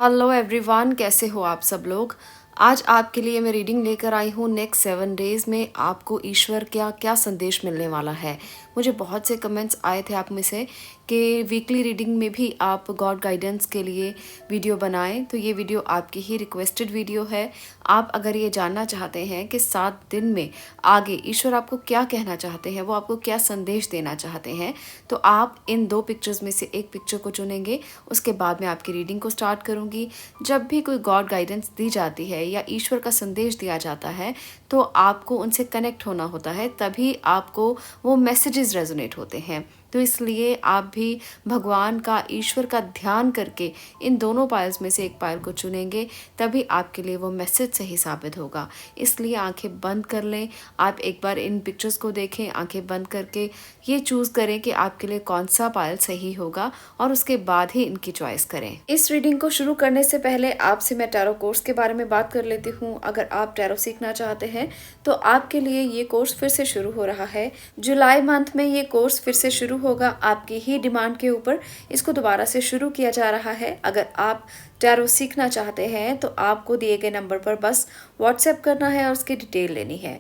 Hello everyone, कैसे हो आप सब लोग। आज आपके लिए मैं रीडिंग लेकर आई हूँ। नेक्स्ट 7 डेज में आपको ईश्वर क्या क्या संदेश मिलने वाला है। मुझे बहुत से कमेंट्स आए थे आप में से कि वीकली रीडिंग में भी आप गॉड गाइडेंस के लिए वीडियो बनाएं, तो ये वीडियो आपकी ही रिक्वेस्टेड वीडियो है। आप अगर ये जानना चाहते हैं कि 7 दिन में आगे ईश्वर आपको क्या कहना चाहते हैं, वो आपको क्या संदेश देना चाहते हैं, तो आप इन 2 पिक्चर्स में से एक पिक्चर को चुनेंगे। उसके बाद मैं आपकी रीडिंग को स्टार्ट करूँगी। जब भी कोई गॉड गाइडेंस दी जाती है या ईश्वर का संदेश दिया जाता है तो आपको उनसे कनेक्ट होना होता है, तभी आपको वो मैसेजेस रेजोनेट होते हैं। तो इसलिए आप भी भगवान का, ईश्वर का ध्यान करके इन दोनों पायल्स में से एक पायल को चुनेंगे, तभी आपके लिए वो मैसेज सही साबित होगा। इसलिए आंखें बंद कर लें। आप एक बार इन पिक्चर्स को देखें, आंखें बंद करके ये चूज़ करें कि आपके लिए कौन सा पायल सही होगा और उसके बाद ही इनकी चॉइस करें। इस रीडिंग को शुरू करने से पहले आपसे मैं टैरो कोर्स के बारे में बात कर लेती हूँ। अगर आप टैरो सीखना चाहते हैं तो आपके लिए ये कोर्स फिर से शुरू हो रहा है। जुलाई मंथ में ये कोर्स फिर से शुरू होगा। आपकी ही डिमांड के ऊपर इसको दोबारा से शुरू किया जा रहा है। अगर आप टैरो सीखना चाहते हैं तो आपको दिए गए नंबर पर बस व्हाट्सएप करना है और उसकी डिटेल लेनी है।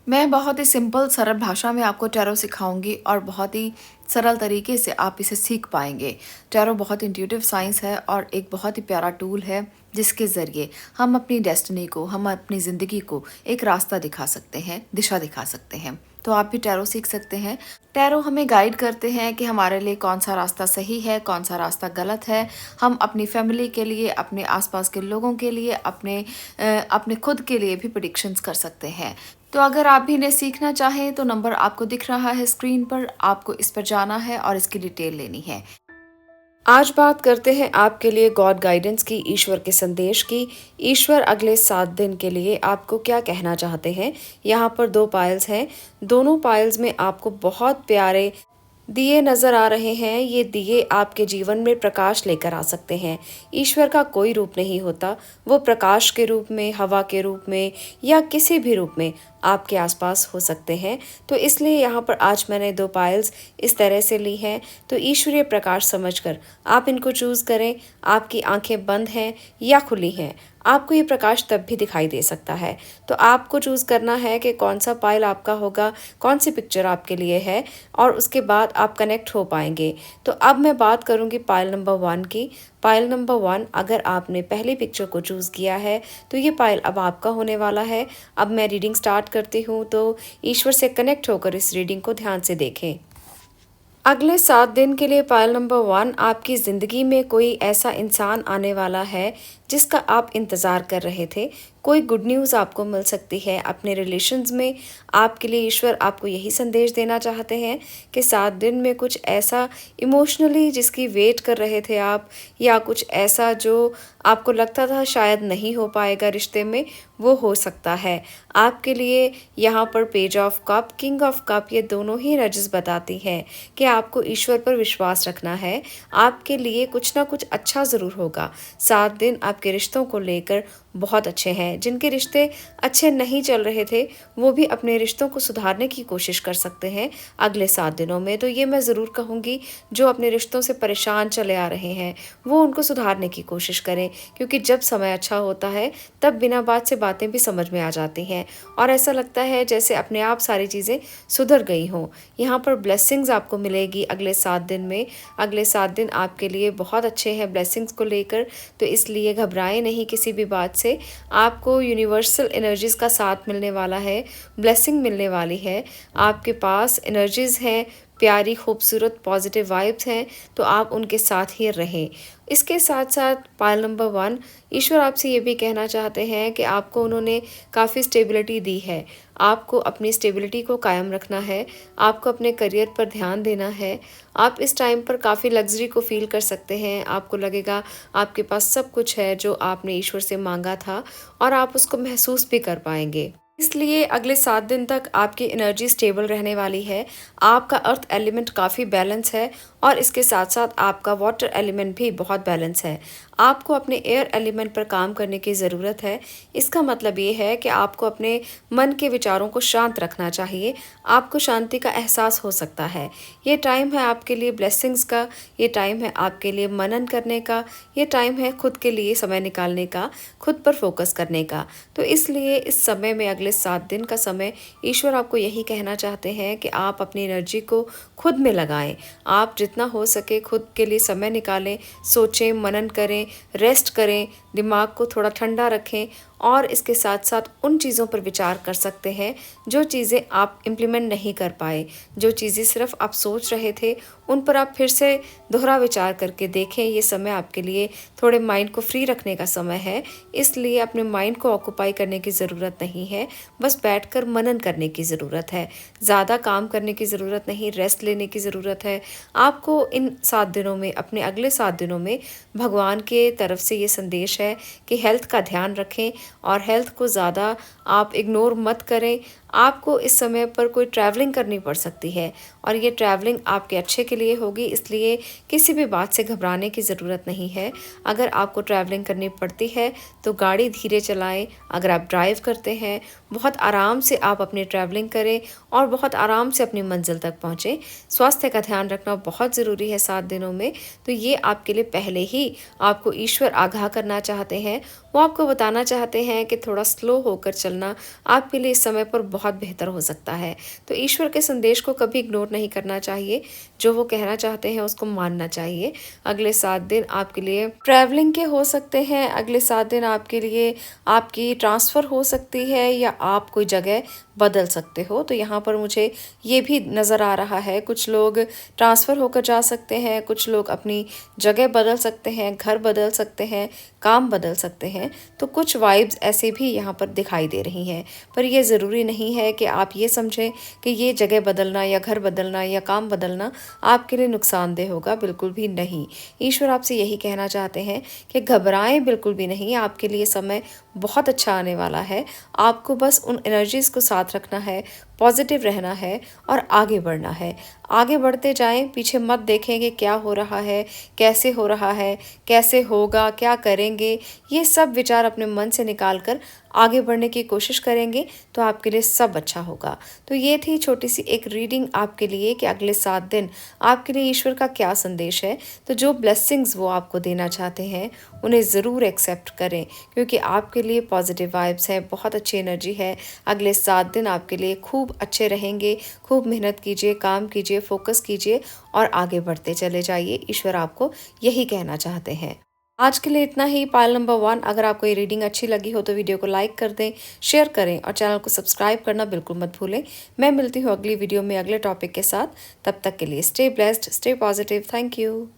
मैं बहुत ही सिंपल सरल भाषा में आपको टैरो सिखाऊंगी और बहुत ही सरल तरीके से आप इसे सीख पाएंगे। टैरो बहुत इंट्यूटिव साइंस है और एक बहुत ही प्यारा टूल है जिसके ज़रिए हम अपनी डेस्टिनी को, हम अपनी ज़िंदगी को एक रास्ता दिखा सकते हैं, दिशा दिखा सकते हैं। तो आप भी टैरो सीख सकते हैं। टैरो हमें गाइड करते हैं कि हमारे लिए कौन सा रास्ता सही है, कौन सा रास्ता गलत है। हम अपनी फैमिली के लिए, अपने आसपास के लोगों के लिए, अपने खुद के लिए भी प्रेडिक्शंस कर सकते हैं। तो अगर आप भी इन्हें सीखना चाहें तो नंबर आपको दिख रहा है स्क्रीन पर, आपको इस पर जाना है और इसकी डिटेल लेनी है। आज बात करते हैं आपके लिए गॉड गाइडेंस की, ईश्वर के संदेश की। ईश्वर अगले 7 दिन के लिए आपको क्या कहना चाहते हैं। यहाँ पर 2 पायल्स हैं। दोनों पायल्स में आपको बहुत प्यारे दिए नजर आ रहे हैं। ये दिए आपके जीवन में प्रकाश लेकर आ सकते हैं। ईश्वर का कोई रूप नहीं होता, वो प्रकाश के रूप में, हवा के रूप में या किसी भी रूप में आपके आसपास हो सकते हैं। तो इसलिए यहाँ पर आज मैंने 2 पायल्स इस तरह से ली हैं। तो ईश्वरीय प्रकाश समझकर आप इनको चूज़ करें। आपकी आंखें बंद हैं या खुली हैं, आपको ये प्रकाश तब भी दिखाई दे सकता है। तो आपको चूज़ करना है कि कौन सा पायल आपका होगा, कौन सी पिक्चर आपके लिए है, और उसके बाद आप कनेक्ट हो पाएंगे। तो अब मैं बात करूँगी पायल नंबर 1 की। पायल नंबर 1, अगर आपने पहली पिक्चर को चूज़ किया है तो ये पायल अब आपका होने वाला है। अब मैं रीडिंग स्टार्ट करती हूँ, तो ईश्वर से कनेक्ट होकर इस रीडिंग को ध्यान से देखें। अगले 7 दिन के लिए पायल नंबर 1, आपकी ज़िंदगी में कोई ऐसा इंसान आने वाला है जिसका आप इंतज़ार कर रहे थे। कोई गुड न्यूज़ आपको मिल सकती है अपने रिलेशंस में। आपके लिए ईश्वर आपको यही संदेश देना चाहते हैं कि 7 दिन में कुछ ऐसा इमोशनली जिसकी वेट कर रहे थे आप, या कुछ ऐसा जो आपको लगता था शायद नहीं हो पाएगा रिश्ते में, वो हो सकता है आपके लिए। यहाँ पर page of cup, king of cup, ये दोनों ही एनर्जीज बताती हैं कि आपको ईश्वर पर विश्वास रखना है। आपके लिए कुछ ना कुछ अच्छा ज़रूर होगा। 7 दिन आपके रिश्तों को लेकर बहुत अच्छे हैं। जिनके रिश्ते अच्छे नहीं चल रहे थे वो भी अपने रिश्तों को सुधारने की कोशिश कर सकते हैं अगले 7 दिनों में। तो ये मैं ज़रूर कहूँगी, जो अपने रिश्तों से परेशान चले आ रहे हैं वो उनको सुधारने की कोशिश करें, क्योंकि जब समय अच्छा होता है तब बिना बात से बातें भी समझ में आ जाती हैं और ऐसा लगता है जैसे अपने आप सारी चीज़ें सुधर गई हों। यहाँ पर ब्लेसिंग्स आपको मिलेगी अगले 7 दिन में। अगले 7 दिन आपके लिए बहुत अच्छे हैं ब्लेसिंग्स को लेकर, तो इसलिए घबराएं नहीं किसी भी बात से। आपको यूनिवर्सल एनर्जीज़ का साथ मिलने वाला है, ब्लेसिंग मिलने वाली है। आपके पास एनर्जीज़ हैं, प्यारी खूबसूरत पॉजिटिव वाइब्स हैं, तो आप उनके साथ ही रहें। इसके साथ साथ पायल नंबर 1, ईश्वर आपसे ये भी कहना चाहते हैं कि आपको उन्होंने काफ़ी स्टेबिलिटी दी है। आपको अपनी स्टेबिलिटी को कायम रखना है, आपको अपने करियर पर ध्यान देना है। आप इस टाइम पर काफ़ी लग्जरी को फील कर सकते हैं। आपको लगेगा आपके पास सब कुछ है जो आपने ईश्वर से मांगा था और आप उसको महसूस भी कर पाएंगे। इसलिए अगले 7 दिन तक आपकी एनर्जी स्टेबल रहने वाली है। आपका अर्थ एलिमेंट काफ़ी बैलेंस है और इसके साथ साथ आपका वाटर एलिमेंट भी बहुत बैलेंस है। आपको अपने एयर एलिमेंट पर काम करने की ज़रूरत है। इसका मतलब ये है कि आपको अपने मन के विचारों को शांत रखना चाहिए। आपको शांति का एहसास हो सकता है। ये टाइम है आपके लिए ब्लेसिंग्स का, ये टाइम है आपके लिए मनन करने का, ये टाइम है खुद के लिए समय निकालने का, खुद पर फोकस करने का। तो इसलिए इस समय में अगले 7 दिन का समय ईश्वर आपको यही कहना चाहते हैं कि आप अपनी एनर्जी को खुद में लगाएं। आप जितना हो सके खुद के लिए समय निकालें, सोचें, मनन करें, रेस्ट करें, दिमाग को थोड़ा ठंडा रखें और इसके साथ साथ उन चीज़ों पर विचार कर सकते हैं जो चीज़ें आप इम्प्लीमेंट नहीं कर पाए, जो चीज़ें सिर्फ आप सोच रहे थे, उन पर आप फिर से दोहरा विचार करके देखें। ये समय आपके लिए थोड़े माइंड को फ्री रखने का समय है, इसलिए अपने माइंड को ऑक्यूपाई करने की ज़रूरत नहीं है, बस बैठकर मनन करने की ज़रूरत है। ज़्यादा काम करने की ज़रूरत नहीं, रेस्ट लेने की ज़रूरत है। आपको इन 7 दिनों में, अपने अगले 7 दिनों में भगवान के तरफ से ये संदेश है कि हेल्थ का ध्यान रखें और हेल्थ को ज़्यादा आप इग्नोर मत करें। आपको इस समय पर कोई ट्रैवलिंग करनी पड़ सकती है और ये ट्रैवलिंग आपके अच्छे के लिए होगी, इसलिए किसी भी बात से घबराने की ज़रूरत नहीं है। अगर आपको ट्रैवलिंग करनी पड़ती है तो गाड़ी धीरे चलाएं। अगर आप ड्राइव करते हैं, बहुत आराम से आप अपनी ट्रैवलिंग करें और बहुत आराम से अपनी मंजिल तक पहुँचें। स्वास्थ्य का ध्यान रखना बहुत ज़रूरी है 7 दिनों में, तो ये आपके लिए पहले ही आपको ईश्वर आगाह करना चाहते हैं। वो आपको बताना चाहते हैं कि थोड़ा स्लो होकर चलना आपके लिए इस समय पर बहुत बेहतर हो सकता है। तो ईश्वर के संदेश को कभी इग्नोर नहीं करना चाहिए, जो वो कहना चाहते हैं उसको मानना चाहिए। अगले 7 दिन आपके लिए ट्रैवलिंग के हो सकते हैं, अगले 7 दिन आपके लिए आपकी ट्रांसफ़र हो सकती है या आप कोई जगह बदल सकते हो। तो यहाँ पर मुझे ये भी नज़र आ रहा है, कुछ लोग ट्रांसफ़र होकर जा सकते हैं, कुछ लोग अपनी जगह बदल सकते हैं, घर बदल सकते हैं, काम बदल सकते हैं। तो कुछ वाइब्स ऐसे भी यहाँ पर दिखाई दे रही हैं, पर ये ज़रूरी नहीं है कि आप ये समझें कि ये जगह बदलना या घर बदलना या काम बदलना आपके लिए नुकसानदेह होगा, बिल्कुल भी नहीं। ईश्वर आपसे यही कहना चाहते हैं कि घबराएं बिल्कुल भी नहीं, आपके लिए समय बहुत अच्छा आने वाला है। आपको बस उन एनर्जीज़ को साथ रखना है, पॉजिटिव रहना है और आगे बढ़ना है। आगे बढ़ते जाएं, पीछे मत देखें कि क्या हो रहा है, कैसे हो रहा है, कैसे होगा, क्या करेंगे। ये सब विचार अपने मन से निकाल कर आगे बढ़ने की कोशिश करेंगे तो आपके लिए सब अच्छा होगा। तो ये थी छोटी सी एक रीडिंग आपके लिए कि अगले 7 दिन आपके लिए ईश्वर का क्या संदेश है। तो जो ब्लेसिंग्स वो आपको देना चाहते हैं उन्हें ज़रूर एक्सेप्ट करें, क्योंकि आपके लिए पॉजिटिव वाइब्स है, बहुत अच्छी एनर्जी है। अगले 7 दिन आपके लिए खूब अच्छे रहेंगे। खूब मेहनत कीजिए, काम कीजिए, फोकस कीजिए और आगे बढ़ते चले जाइए। ईश्वर आपको यही कहना चाहते हैं। आज के लिए इतना ही। पायल नंबर 1, अगर आपको ये रीडिंग अच्छी लगी हो तो वीडियो को लाइक कर दें, शेयर करें और चैनल को सब्सक्राइब करना बिल्कुल मत भूलें। मैं मिलती हूँ अगली वीडियो में अगले टॉपिक के साथ। तब तक के लिए stay blessed, stay positive. Thank you.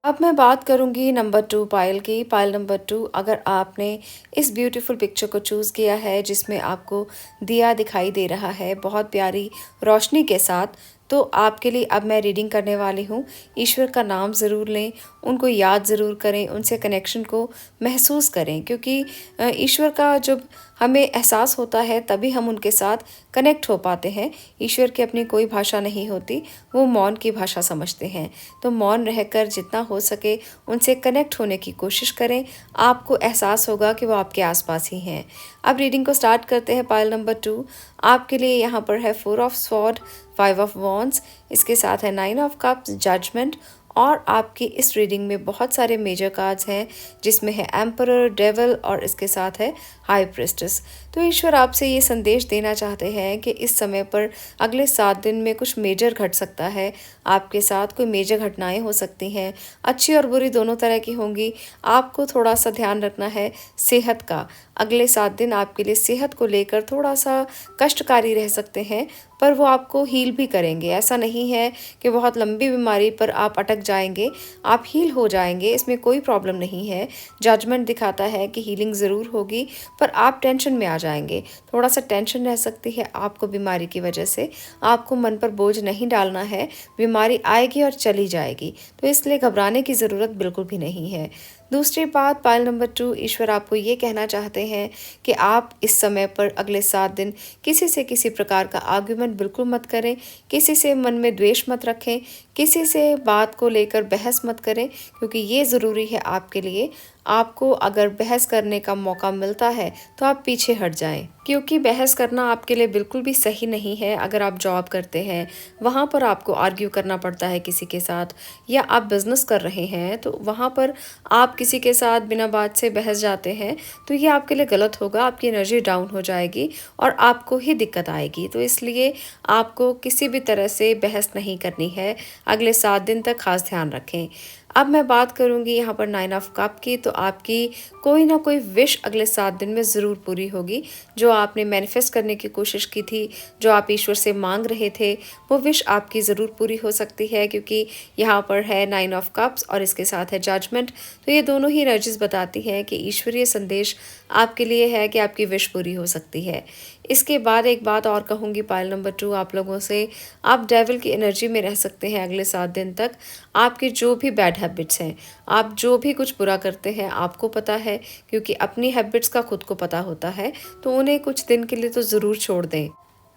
अब मैं बात करूंगी नंबर 2 पायल की। पायल नंबर 2, अगर आपने इस ब्यूटीफुल पिक्चर को चूज़ किया है जिसमें आपको दिया दिखाई दे रहा है बहुत प्यारी रोशनी के साथ, तो आपके लिए अब मैं रीडिंग करने वाली हूँ। ईश्वर का नाम ज़रूर लें, उनको याद ज़रूर करें, उनसे कनेक्शन को महसूस करें, क्योंकि ईश्वर का जब हमें एहसास होता है तभी हम उनके साथ कनेक्ट हो पाते हैं। ईश्वर की अपनी कोई भाषा नहीं होती, वो मौन की भाषा समझते हैं। तो मौन रहकर जितना हो सके उनसे कनेक्ट होने की कोशिश करें, आपको एहसास होगा कि वो आपके आसपास ही हैं। अब रीडिंग को स्टार्ट करते हैं। पायल नंबर 2 आपके लिए यहाँ पर है 4 ऑफ स्वॉर्ड, 5 ऑफ वॉन्ड्स, इसके साथ है 9 ऑफ कप्स, जजमेंट। और आपकी इस रीडिंग में बहुत सारे मेजर कार्ड्स हैं जिसमें है एम्परर, डेविल और इसके साथ है हाई प्रिस्टेस। तो ईश्वर आपसे ये संदेश देना चाहते हैं कि इस समय पर अगले 7 दिन में कुछ मेजर घट सकता है, आपके साथ कोई मेजर घटनाएं हो सकती हैं, अच्छी और बुरी दोनों तरह की होंगी। आपको थोड़ा सा ध्यान रखना है सेहत का। अगले 7 दिन आपके लिए सेहत को लेकर थोड़ा सा कष्टकारी रह सकते हैं, पर वो आपको हील भी करेंगे। ऐसा नहीं है कि बहुत लंबी बीमारी पर आप अटक जाएंगे, आप हील हो जाएंगे, इसमें कोई प्रॉब्लम नहीं है। जजमेंट दिखाता है कि हीलिंग ज़रूर होगी, पर आप टेंशन में आ जाएंगे। थोड़ा सा टेंशन रह सकती है आपको बीमारी की वजह से। आपको मन पर बोझ नहीं डालना है, बीमारी आएगी और चली जाएगी, तो इसलिए घबराने की ज़रूरत बिल्कुल भी नहीं है। दूसरी बात, पाइल नंबर 2, ईश्वर आपको ये कहना चाहते हैं कि आप इस समय पर अगले 7 दिन किसी से किसी प्रकार का आर्ग्यूमेंट बिल्कुल मत करें, किसी से मन में द्वेष मत रखें, किसी से बात को लेकर बहस मत करें, क्योंकि ये ज़रूरी है आपके लिए। आपको अगर बहस करने का मौका मिलता है तो आप पीछे हट जाएं, क्योंकि बहस करना आपके लिए बिल्कुल भी सही नहीं है। अगर आप जॉब करते हैं, वहाँ पर आपको आर्ग्यू करना पड़ता है किसी के साथ, या आप बिज़नेस कर रहे हैं तो वहाँ पर आप किसी के साथ बिना बात से बहस जाते हैं, तो ये आपके लिए गलत होगा, आपकी एनर्जी डाउन हो जाएगी और आपको ही दिक्कत आएगी। तो इसलिए आपको किसी भी तरह से बहस नहीं करनी है। अगले 7 दिन तक खास ध्यान रखें। अब मैं बात करूंगी यहाँ पर 9 ऑफ कप की, तो आपकी कोई ना कोई विश अगले 7 दिन में ज़रूर पूरी होगी। जो आपने मैनिफेस्ट करने की कोशिश की थी, जो आप ईश्वर से मांग रहे थे, वो विश आपकी ज़रूर पूरी हो सकती है, क्योंकि यहाँ पर है 9 ऑफ कप्स और इसके साथ है जजमेंट। तो ये दोनों ही एनर्जीज बताती हैं कि ईश्वरीय संदेश आपके लिए है कि आपकी विश पूरी हो सकती है। इसके बाद एक बात और कहूँगी पाइल नंबर 2 आप लोगों से, आप डेविल की एनर्जी में रह सकते हैं अगले 7 दिन तक। आपके जो भी बैड हैबिट्स हैं, आप जो भी कुछ बुरा करते हैं, आपको पता है, क्योंकि अपनी हैबिट्स का खुद को पता होता है, तो उन्हें कुछ दिन के लिए तो ज़रूर छोड़ दें।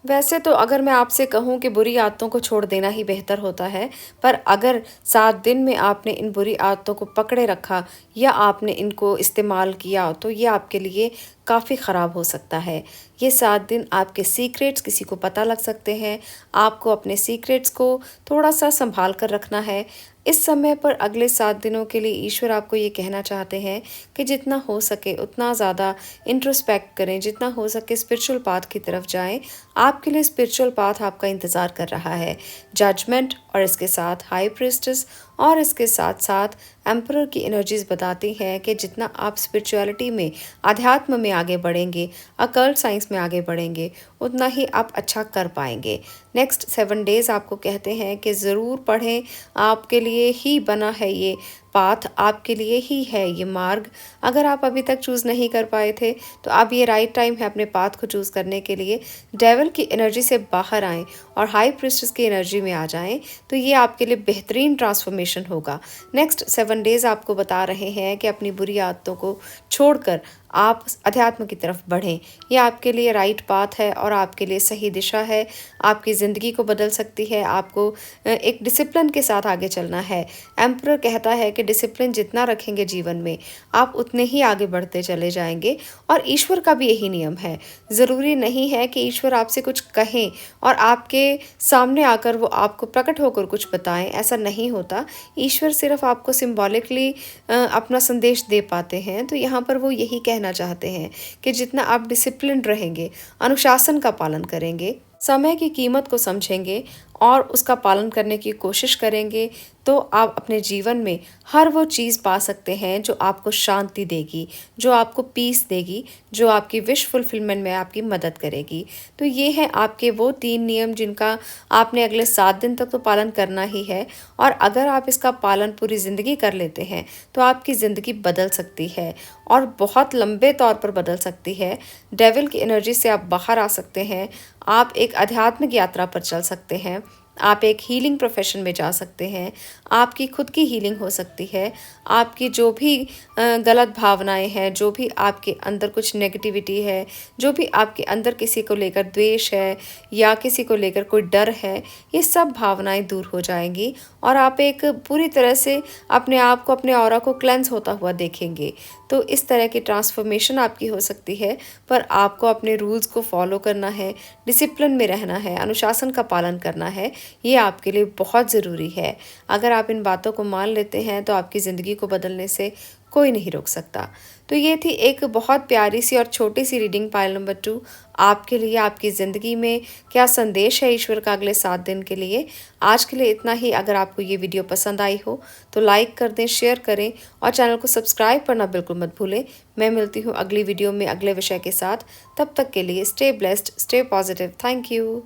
वैसे तो अगर मैं आपसे कहूँ कि बुरी आदतों को छोड़ देना ही बेहतर होता है, पर अगर 7 दिन में आपने इन बुरी आदतों को पकड़े रखा या आपने इनको इस्तेमाल किया, तो ये आपके लिए काफ़ी ख़राब हो सकता है। ये 7 दिन आपके सीक्रेट्स किसी को पता लग सकते हैं। आपको अपने सीक्रेट्स को थोड़ा सा संभाल कर रखना है। इस समय पर अगले 7 दिनों के लिए ईश्वर आपको ये कहना चाहते हैं कि जितना हो सके उतना ज़्यादा इंट्रोस्पेक्ट करें, जितना हो सके स्पिरिचुअल पाथ की तरफ जाएं। आपके लिए स्पिरिचुअल पाथ आपका इंतज़ार कर रहा है। जजमेंट और इसके साथ हाई प्रीस्टेस और इसके साथ साथ एम्परर की एनर्जीज बताती हैं कि जितना आप स्पिरिचुअलिटी में, अध्यात्म में आगे बढ़ेंगे, अकल्ट साइंस में आगे बढ़ेंगे, उतना ही आप अच्छा कर पाएंगे। नेक्स्ट 7 डेज आपको कहते हैं कि ज़रूर पढ़ें, आपके लिए ही बना है ये पाथ, आपके लिए ही है ये मार्ग। अगर आप अभी तक चूज़ नहीं कर पाए थे, तो अब ये राइट टाइम है अपने पाथ को चूज़ करने के लिए। डेविल की एनर्जी से बाहर आएँ और हाई प्रीस्टेस की एनर्जी में आ जाएं, तो ये आपके लिए बेहतरीन ट्रांसफॉर्मेशन होगा। नेक्स्ट 7 डेज आपको बता रहे हैं कि अपनी बुरी आदतों को छोड़कर आप अध्यात्म की तरफ बढ़ें। ये आपके लिए राइट पाथ है और आपके लिए सही दिशा है, आपकी ज़िंदगी को बदल सकती है। आपको एक डिसिप्लिन के साथ आगे चलना है। एम्परर कहता है कि डिसिप्लिन जितना रखेंगे जीवन में, आप उतने ही आगे बढ़ते चले जाएंगे, और ईश्वर का भी यही नियम है। ज़रूरी नहीं है कि ईश्वर आपसे कुछ कहें और आपके सामने आकर वो आपको प्रकट होकर कुछ बताएं, ऐसा नहीं होता। ईश्वर सिर्फ आपको सिंबॉलिकली अपना संदेश दे पाते हैं। तो यहाँ पर वो यही कहना चाहते हैं कि जितना आप डिसिप्लिन रहेंगे, अनुशासन का पालन करेंगे, समय की कीमत को समझेंगे और उसका पालन करने की कोशिश करेंगे, तो आप अपने जीवन में हर वो चीज़ पा सकते हैं जो आपको शांति देगी, जो आपको पीस देगी, जो आपकी विश फुलफिलमेंट में आपकी मदद करेगी। तो ये हैं आपके वो 3 नियम जिनका आपने अगले 7 दिन तक तो पालन करना ही है, और अगर आप इसका पालन पूरी ज़िंदगी कर लेते हैं तो आपकी ज़िंदगी बदल सकती है और बहुत लंबे तौर पर बदल सकती है। डेविल की एनर्जी से आप बाहर आ सकते हैं, आप एक आध्यात्मिक यात्रा पर चल सकते हैं, आप एक हीलिंग प्रोफेशन में जा सकते हैं, आपकी खुद की हीलिंग हो सकती है। आपकी जो भी गलत भावनाएं हैं, जो भी आपके अंदर कुछ नेगेटिविटी है, जो भी आपके अंदर किसी को लेकर द्वेष है या किसी को लेकर कोई डर है, ये सब भावनाएं दूर हो जाएंगी और आप एक पूरी तरह से अपने आप को, अपने ऑरा को क्लेंस होता हुआ देखेंगे। तो इस तरह की ट्रांसफॉर्मेशन आपकी हो सकती है, पर आपको अपने रूल्स को फॉलो करना है, डिसिप्लिन में रहना है, अनुशासन का पालन करना है। ये आपके लिए बहुत ज़रूरी है। अगर आप इन बातों को मान लेते हैं तो आपकी ज़िंदगी को बदलने से कोई नहीं रोक सकता। तो ये थी एक बहुत प्यारी सी और छोटी सी रीडिंग पाइल नंबर 2 आपके लिए। आपकी ज़िंदगी में क्या संदेश है ईश्वर का अगले 7 दिन के लिए। आज के लिए इतना ही। अगर आपको ये वीडियो पसंद आई हो तो लाइक कर दें, शेयर करें और चैनल को सब्सक्राइब करना बिल्कुल मत भूलें। मैं मिलती हूँ अगली वीडियो में अगले विषय के साथ। तब तक के लिए stay blessed, stay positive. Thank you.